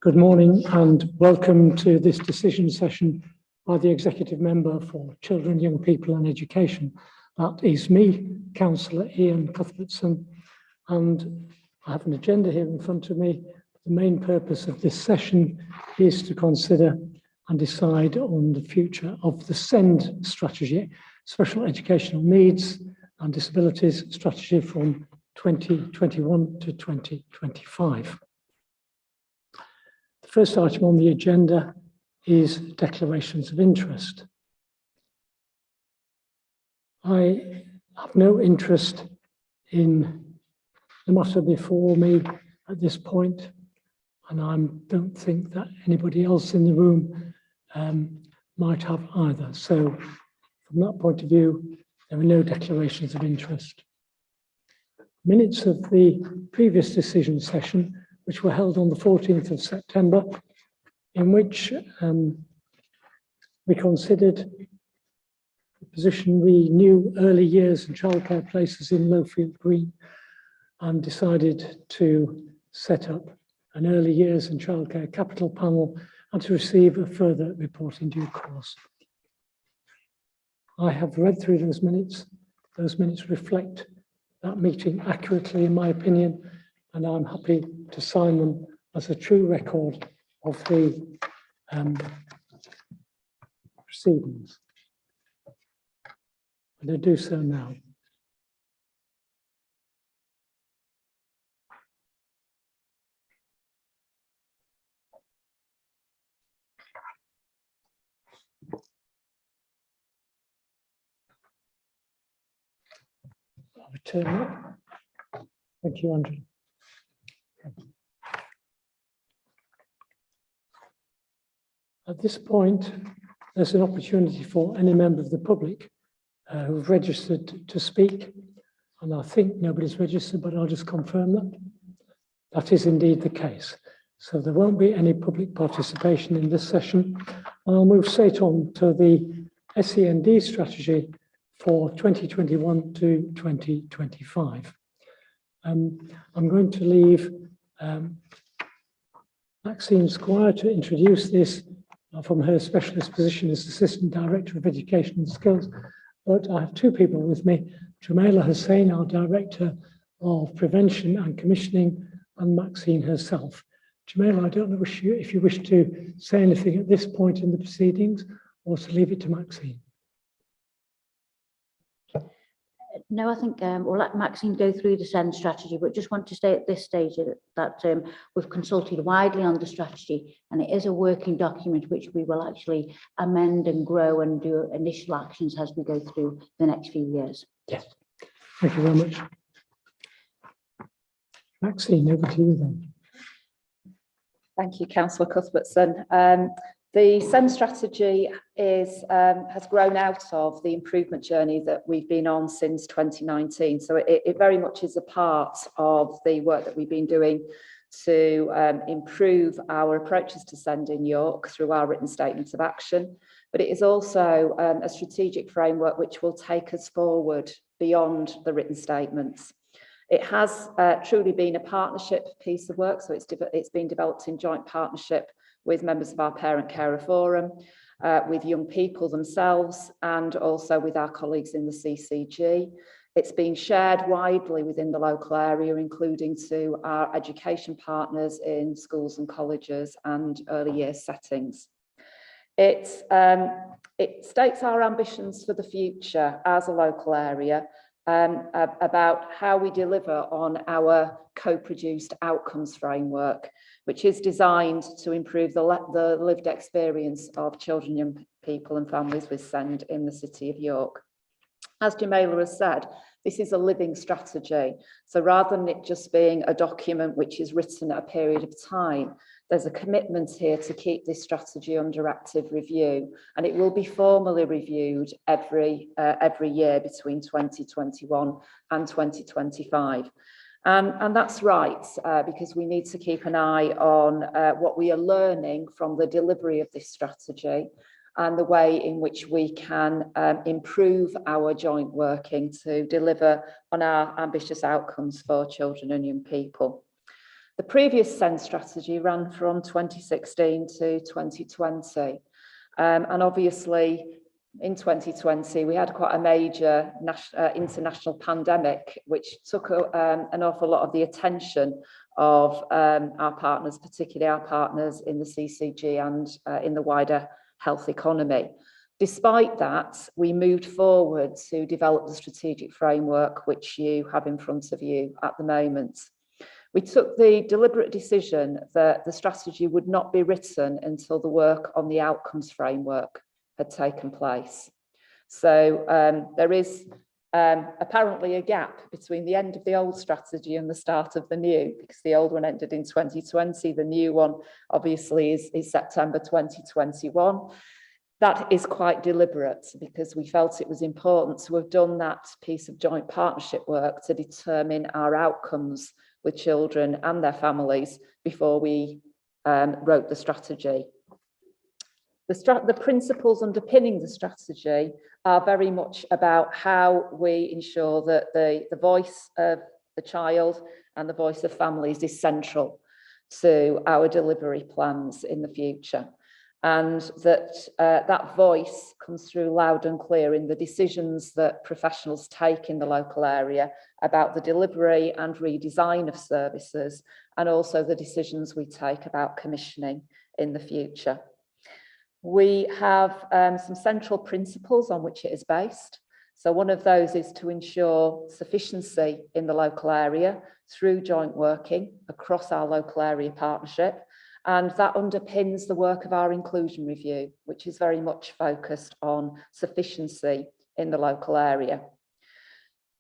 Good morning and welcome to this decision session by the Executive Member for Children, Young People and Education. That is me, Councillor Ian Cuthbertson, and I have an agenda here in front of me. The main purpose of this session is to consider and decide on the future of the SEND strategy, Special Educational Needs and Disabilities Strategy from 2021 to 2025. The first item on the agenda is declarations of interest. I have no interest in the matter before me at this point, and I don't think that anybody else in the room might have either. So from that point of view, there are no declarations of interest. Minutes of the previous decision session, which were held on the 14th of September, in which we considered the position we knew early years and childcare places in Lowfield Green and decided to set up an early years and childcare capital panel and to receive a further report in due course. I have read through those minutes. Those minutes reflect that meeting accurately, in my opinion, and I'm happy to sign them as a true record of the proceedings. And I do so now. I'll return it. Thank you, Andrew. At this point, there's an opportunity for any member of the public who've registered to speak, and I think nobody's registered, but I'll just confirm that. That is indeed the case. So there won't be any public participation in this session. I'll move straight on to the SEND strategy for 2021 to 2025. I'm going to leave Maxine Squire to introduce this from her specialist position as Assistant Director of Education and Skills. But I have two people with me, Jumaila Hussain, our Director of Prevention and Commissioning, and Maxine herself. Jumaila, I don't know if you wish to say anything at this point in the proceedings or to leave it to Maxine. No, I think we'll let Maxine go through the SEND strategy, but just want to say at this stage that we've consulted widely on the strategy, and it is a working document which we will actually amend and grow and do initial actions as we go through the next few years. Yes, thank you very much. Maxine, over to you then. Thank you, Councillor Cuthbertson. The SEND strategy has grown out of the improvement journey that we've been on since 2019. So it very much is a part of the work that we've been doing to improve our approaches to SEND in York through our written statements of action. But it is also a strategic framework which will take us forward beyond the written statements. It has truly been a partnership piece of work, so it's been developed in joint partnership with members of our Parent Carer Forum, with young people themselves, and also with our colleagues in the CCG. It's been shared widely within the local area, including to our education partners in schools and colleges and early years settings. It states our ambitions for the future as a local area, about how we deliver on our co-produced outcomes framework, which is designed to improve the lived experience of children, young people and families with SEND in the City of York. As Jumaila has said, this is a living strategy. So rather than it just being a document which is written at a period of time, there's a commitment here to keep this strategy under active review, and it will be formally reviewed every year between 2021 and 2025. And that's right, because we need to keep an eye on what we are learning from the delivery of this strategy and the way in which we can improve our joint working to deliver on our ambitious outcomes for children and young people. The previous SEND strategy ran from 2016 to 2020. And obviously in 2020, we had quite a major international pandemic, which took an awful lot of the attention of our partners, particularly our partners in the CCG and in the wider health economy. Despite that, we moved forward to develop the strategic framework, which you have in front of you at the moment. We took the deliberate decision that the strategy would not be written until the work on the outcomes framework had taken place. So there is apparently a gap between the end of the old strategy and the start of the new, because the old one ended in 2020. The new one obviously is September 2021. That is quite deliberate because we felt it was important to have done that piece of joint partnership work to determine our outcomes with children and their families before we wrote the strategy. The principles underpinning the strategy are very much about how we ensure that the voice of the child and the voice of families is central to our delivery plans in the future. And that that voice comes through loud and clear in the decisions that professionals take in the local area about the delivery and redesign of services, and also the decisions we take about commissioning in the future. We have some central principles on which it is based. So one of those is to ensure sufficiency in the local area through joint working across our local area partnership. And that underpins the work of our inclusion review, which is very much focused on sufficiency in the local area.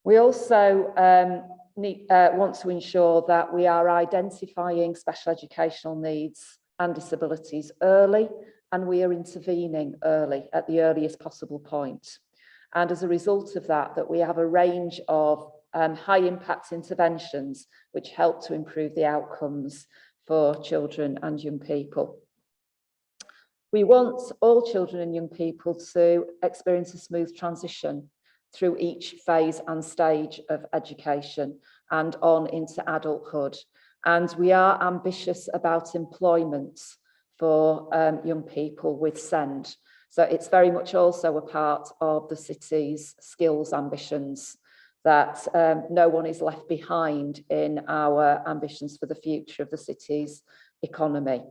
We also want to ensure that we are identifying special educational needs and disabilities early, and we are intervening early at the earliest possible point. And as a result of that, we have a range of high impact interventions which help to improve the outcomes for children and young people. We want all children and young people to experience a smooth transition through each phase and stage of education and on into adulthood. And we are ambitious about employment for young people with SEND. So it's very much also a part of the city's skills ambitions that no one is left behind in our ambitions for the future of the city's economy.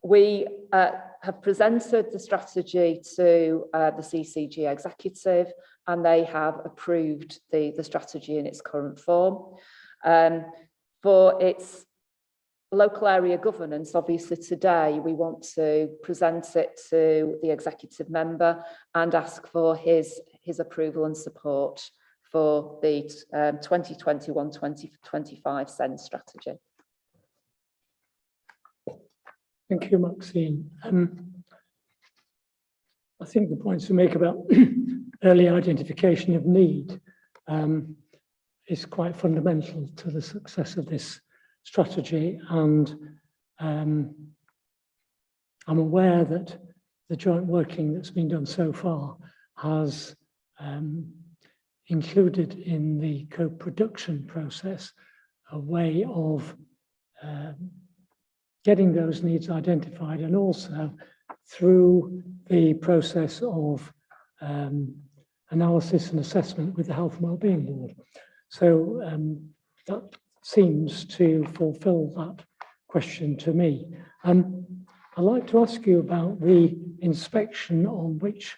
We have presented the strategy to the CCG executive, and they have approved the strategy in its current form. For its local area governance, obviously today we want to present it to the executive member and ask for his approval and support for the 2021-2025 SEND strategy. Thank you, Maxine. I think the points you make about early identification of need is quite fundamental to the success of this strategy, and I'm aware that the joint working that's been done so far has included in the co-production process a way of getting those needs identified, and also through the process of analysis and assessment with the Health and Wellbeing Board. So that seems to fulfill that question to me. I'd like to ask you about the inspection on which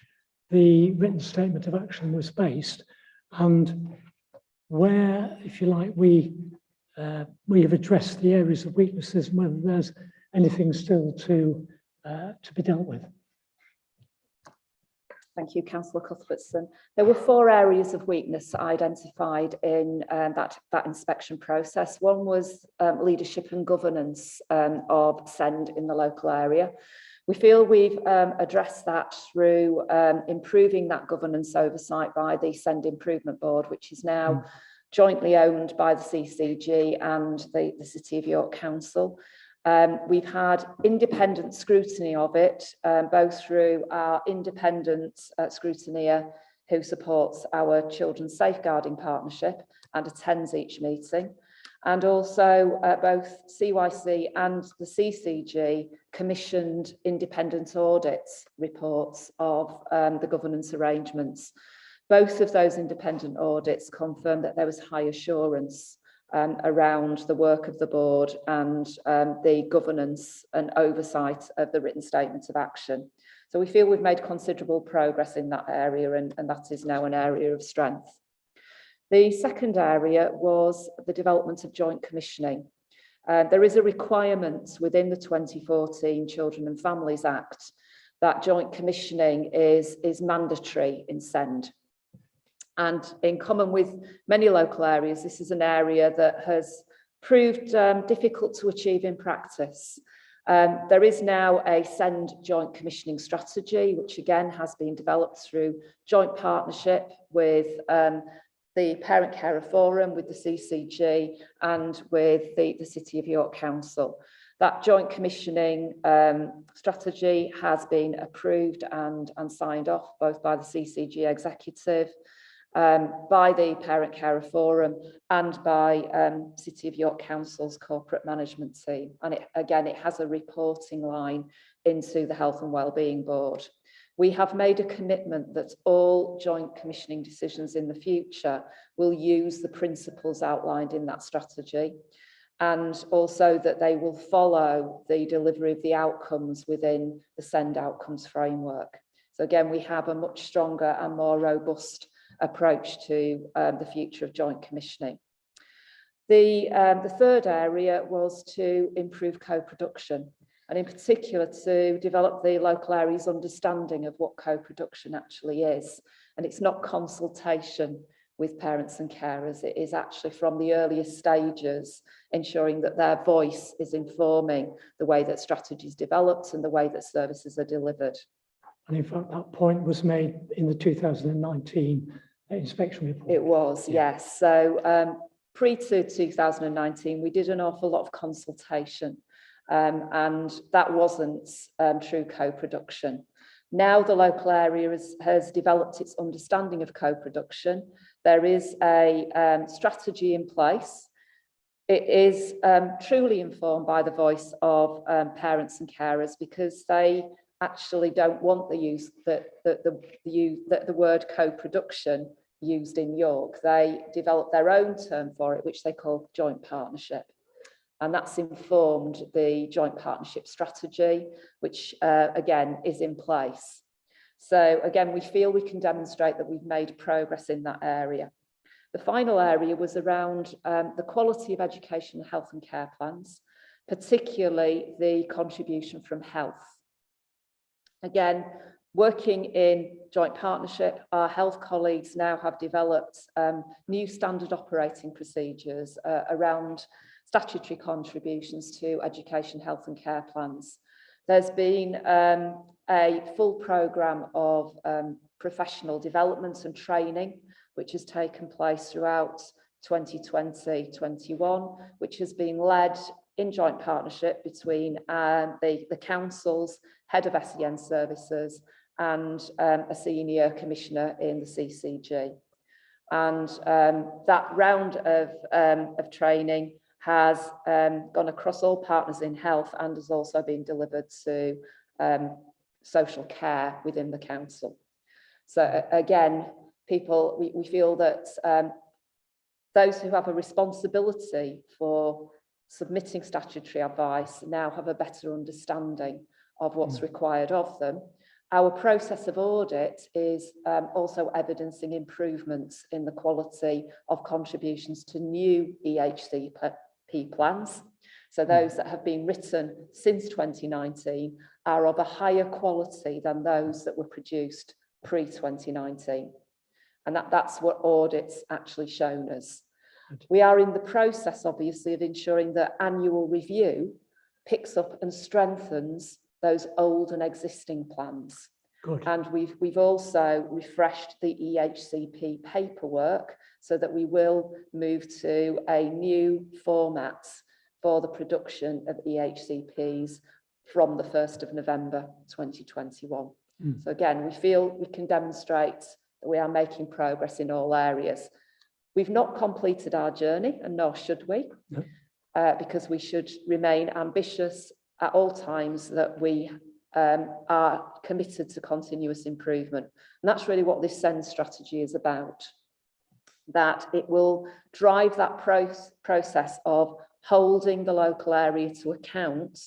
the written statement of action was based, and where, if you like, we have addressed the areas of weaknesses and whether there's anything still to be dealt with. Thank you, Councillor Cuthbertson. There were 4 areas of weakness identified in that inspection process. One was leadership and governance of SEND in the local area. We feel we've addressed that through improving that governance oversight by the SEND Improvement Board, which is now jointly owned by the CCG and the City of York Council. We've had independent scrutiny of it, both through our independent scrutineer who supports our Children's Safeguarding Partnership and attends each meeting, And also both CYC and the CCG commissioned independent audits reports of the governance arrangements. Both of those independent audits confirmed that there was high assurance around the work of the board and the governance and oversight of the written statement of action. So we feel we've made considerable progress in that area, and that is now an area of strength. The second area was the development of joint commissioning. There is a requirement within the 2014 Children and Families Act that joint commissioning is mandatory in SEND. And in common with many local areas, this is an area that has proved difficult to achieve in practice. There is now a SEND joint commissioning strategy, which again has been developed through joint partnership with the Parent Carer Forum, with the CCG and with the City of York Council. That joint commissioning strategy has been approved and signed off both by the CCG executive, by the Parent Carer Forum and by City of York Council's corporate management team. And it has a reporting line into the Health and Wellbeing Board. We have made a commitment that all joint commissioning decisions in the future will use the principles outlined in that strategy, and also that they will follow the delivery of the outcomes within the SEND outcomes framework. So again, we have a much stronger and more robust approach to the future of joint commissioning. The third area was to improve co-production, and in particular to develop the local area's understanding of what co-production actually is. And it's not consultation with parents and carers, it is actually from the earliest stages, ensuring that their voice is informing the way that strategy is developed and the way that services are delivered. And in fact, that point was made in the 2019 inspection report. It was, yes. So pre to 2019, we did an awful lot of consultation. And that wasn't true co-production. Now the local area has developed its understanding of co-production. There is a strategy in place. It is truly informed by the voice of parents and carers, because they actually don't want the word co-production used in York. They developed their own term for it, which they call joint partnership. And that's informed the joint partnership strategy, which again is in place. So again, we feel we can demonstrate that we've made progress in that area. The final area was around the quality of education, health and care plans, particularly the contribution from health. Again, working in joint partnership, our health colleagues now have developed new standard operating procedures around statutory contributions to education, health and care plans. There's been a full programme of professional development and training, which has taken place throughout 2020-21, which has been led in joint partnership between the council's head of SEN services and a senior commissioner in the CCG. And that round of training has gone across all partners in health and has also been delivered to social care within the council. So again, we feel that those who have a responsibility for submitting statutory advice now have a better understanding of what's required of them. Our process of audit is also evidencing improvements in the quality of contributions to new EHCP plans. So those that have been written since 2019 are of a higher quality than those that were produced pre-2019. And that's what audits actually shown us. We are in the process, obviously, of ensuring that annual review picks up and strengthens those old and existing plans. Good. And we've also refreshed the EHCP paperwork so that we will move to a new format for the production of EHCPs from the 1st of November 2021. So again, we feel we can demonstrate that we are making progress in all areas. We've not completed our journey, and nor should we, No. because we should remain ambitious at all times that we are committed to continuous improvement. And that's really what this SEND strategy is about, that it will drive that process of holding the local area to account,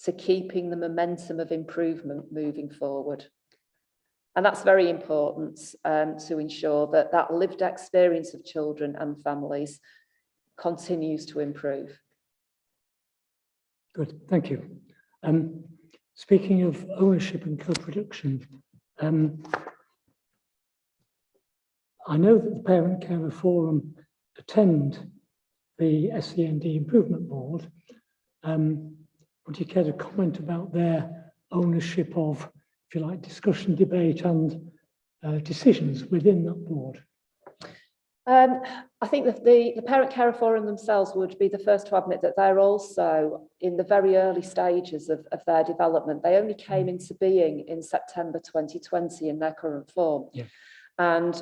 to keeping the momentum of improvement moving forward. And that's very important to ensure that that lived experience of children and families continues to improve. Good, thank you. Speaking of ownership and co-production, I know that the Parent Carer Forum attend the SEND Improvement Board. Would you care to comment about their ownership of, if you like, discussion, debate and decisions within that board? I think that the Parent Carer Forum themselves would be the first to admit that they're also in the very early stages of their development. They only came into being in September 2020 in their current form. Yeah. And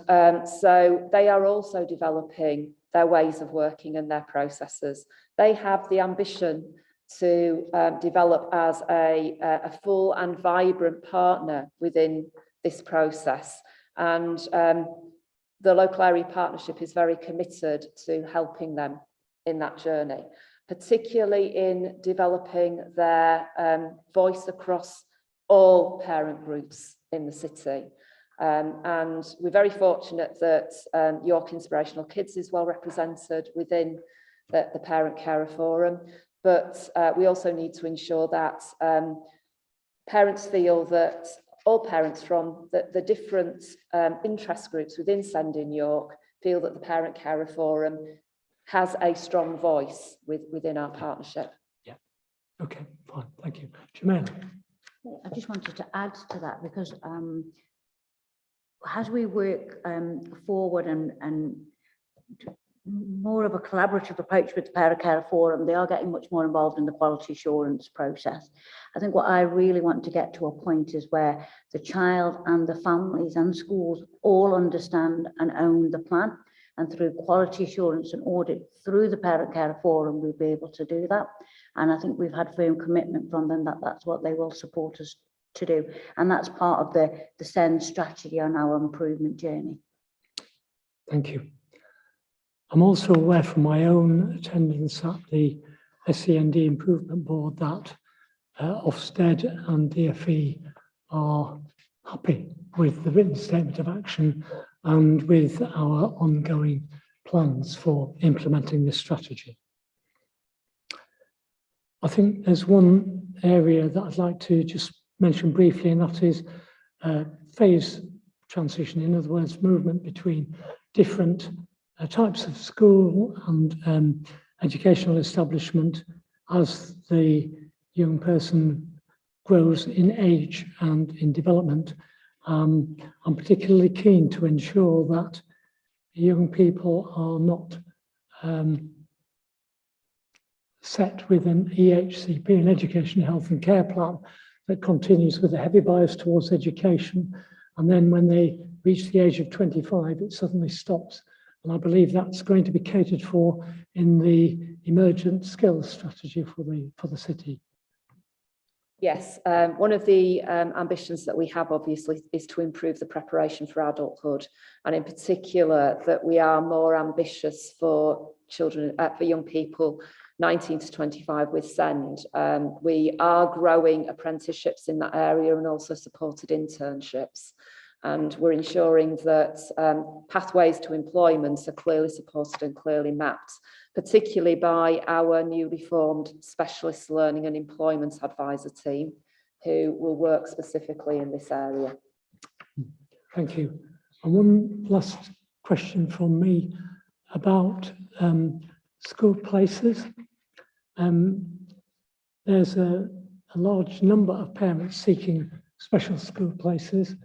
so they are also developing their ways of working and their processes. They have the ambition to develop as a full and vibrant partner within this process. And the local area partnership is very committed to helping them in that journey, particularly in developing their voice across all parent groups in the city. And we're very fortunate that York Inspirational Kids is well represented within the Parent Carer Forum, but we also need to ensure that parents feel that all parents from the different interest groups within SEND in York feel that the Parent Carer Forum has a strong voice within our partnership. Yeah, okay, fine, thank you. Jamila. I just wanted to add to that because as we work forward and more of a collaborative approach with the Parent Carer Forum, they are getting much more involved in the quality assurance process. I think what I really want to get to a point is where the child and the families and schools all understand and own the plan, and through quality assurance and audit through the Parent Carer Forum, we'll be able to do that. And I think we've had firm commitment from them that that's what they will support us to do. And that's part of the SEND strategy on our improvement journey. Thank you. I'm also aware from my own attendance at the SEND Improvement Board that Ofsted and DFE are happy with the written statement of action and with our ongoing plans for implementing this strategy. I think there's one area that I'd like to just mention briefly, and that is phase transition. In other words, movement between different types of school and educational establishment as the young person grows in age and in development. I'm particularly keen to ensure that young people are not set with an EHCP, an Education, Health and Care plan that continues with a heavy bias towards education. And then when they reach the age of 25, it suddenly stops. And I believe that's going to be catered for in the emergent skills strategy for the city. Yes, one of the ambitions that we have obviously is to improve the preparation for adulthood, and in particular that we are more ambitious for children, for young people 19 to 25 with SEND. We are growing apprenticeships in that area and also supported internships. And we're ensuring that pathways to employment are clearly supported and clearly mapped, particularly by our newly formed Specialist Learning and Employment Advisor team, who will work specifically in this area. Thank you. And one last question from me about school places. There's a large number of parents seeking special school places,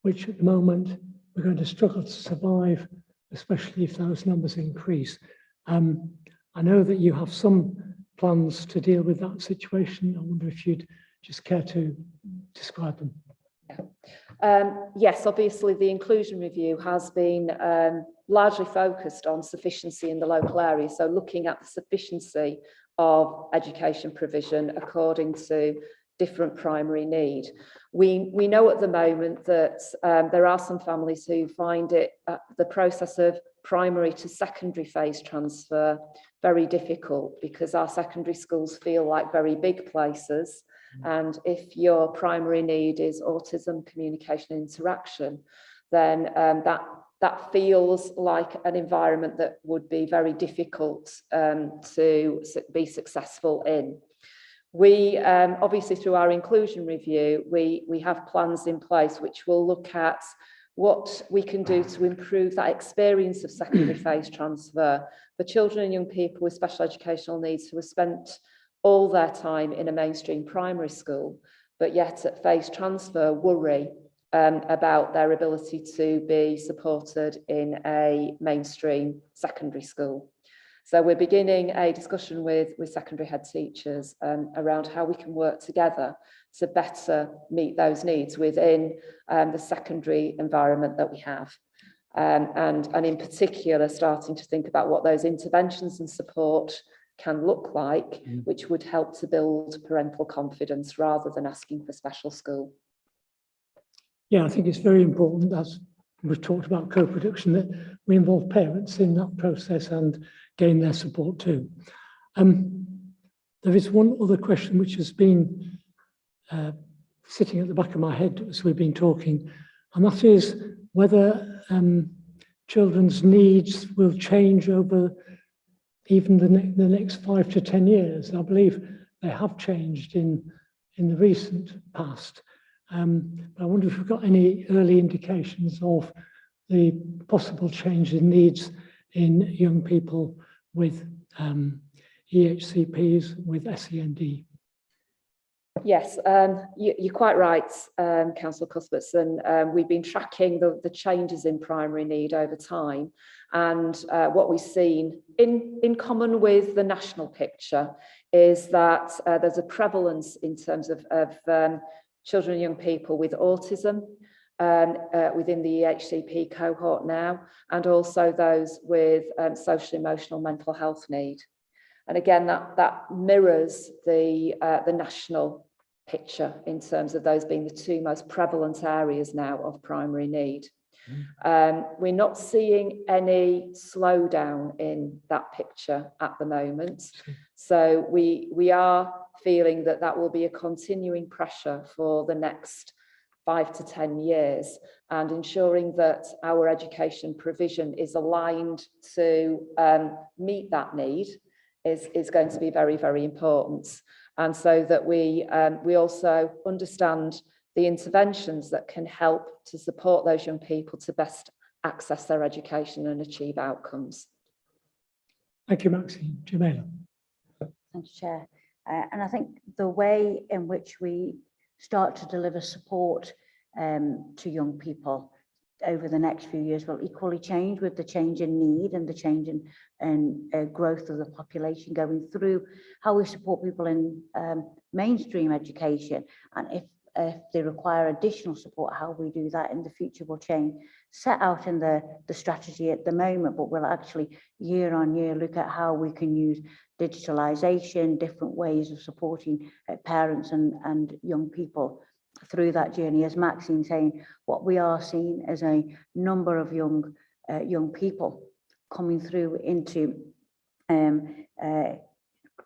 which at the moment we're going to struggle to survive, especially if those numbers increase. I know that you have some plans to deal with that situation. I wonder if you'd just care to describe them. Yes, obviously the inclusion review has been largely focused on sufficiency in the local area. So looking at the sufficiency of education provision according to different primary need. We know at the moment that there are some families who find it the process of primary to secondary phase transfer very difficult, because our secondary schools feel like very big places. And if your primary need is autism, communication, and interaction, then that feels like an environment that would be very difficult to be successful in. We obviously, through our inclusion review, we have plans in place which will look at what we can do to improve that experience of secondary phase transfer for children and young people with special educational needs who have spent all their time in a mainstream primary school, but yet at phase transfer worry about their ability to be supported in a mainstream secondary school. So we're beginning a discussion with secondary head teachers around how we can work together to better meet those needs within the secondary environment that we have. And in particular, starting to think about what those interventions and support can look like, which would help to build parental confidence rather than asking for special school. Yeah, I think it's very important, as we've talked about co-production, that we involve parents in that process and gain their support too. There is one other question which has been sitting at the back of my head as we've been talking, and that is whether children's needs will change over even the next 5 to 10 years. I believe they have changed in the recent past. But I wonder if we've got any early indications of the possible change in needs in young people with EHCPs, with SEND. Yes, you're quite right, Councillor Cuthbertson. We've been tracking the changes in primary need over time, and what we've seen in common with the national picture is that there's a prevalence in terms of children and young people with autism within the EHCP cohort now, and also those with social, emotional, mental health need. And again, that mirrors the national picture in terms of those being the two most prevalent areas now of primary need. We're not seeing any slowdown in that picture at the moment. So we are feeling that will be a continuing pressure for the next 5 to 10 years, and ensuring that our education provision is aligned to meet that need is going to be very, very important. And so that we also understand the interventions that can help to support those young people to best access their education and achieve outcomes. Thank you, Maxine. Jamila. Thank you, Chair. And I think the way in which we start to deliver support to young people over the next few years will equally change with the change in need and the change in growth of the population going through how we support people in mainstream education. And if they require additional support, how we do that in the future will change. Set out in the strategy at the moment, but we'll actually year on year look at how we can use digitalization, different ways of supporting parents and young people through that journey. As Maxine's saying, what we are seeing is a number of young people coming through into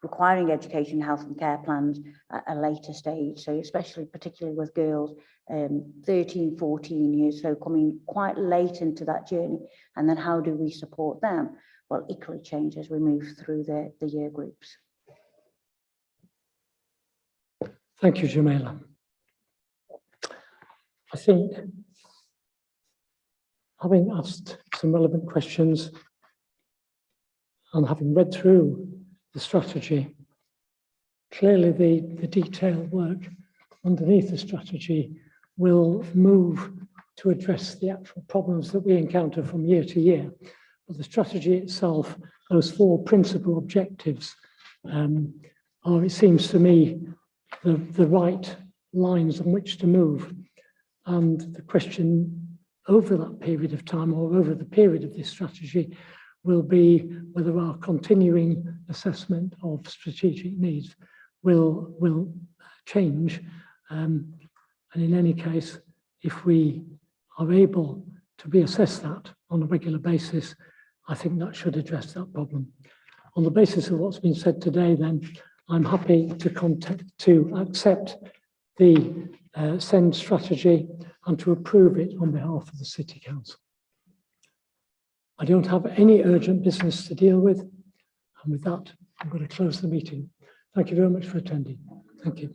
requiring education, health and care plans at a later stage. So especially particularly with girls, 13, 14 years, so coming quite late into that journey. And then how do we support them? Well, equally change as we move through the year groups. Thank you, Jamila. I think, having asked some relevant questions and having read through the strategy, clearly the detailed work underneath the strategy will move to address the actual problems that we encounter from year to year. But the strategy itself, those 4 principal objectives, are, it seems to me, the right lines on which to move. And the question over that period of time, or over the period of this strategy, will be whether our continuing assessment of strategic needs will change. And in any case, if we are able to reassess that on a regular basis, I think that should address that problem. On the basis of what's been said today, then, I'm happy to accept the SEND strategy and to approve it on behalf of the City Council. I don't have any urgent business to deal with. And with that, I'm going to close the meeting. Thank you very much for attending. Thank you.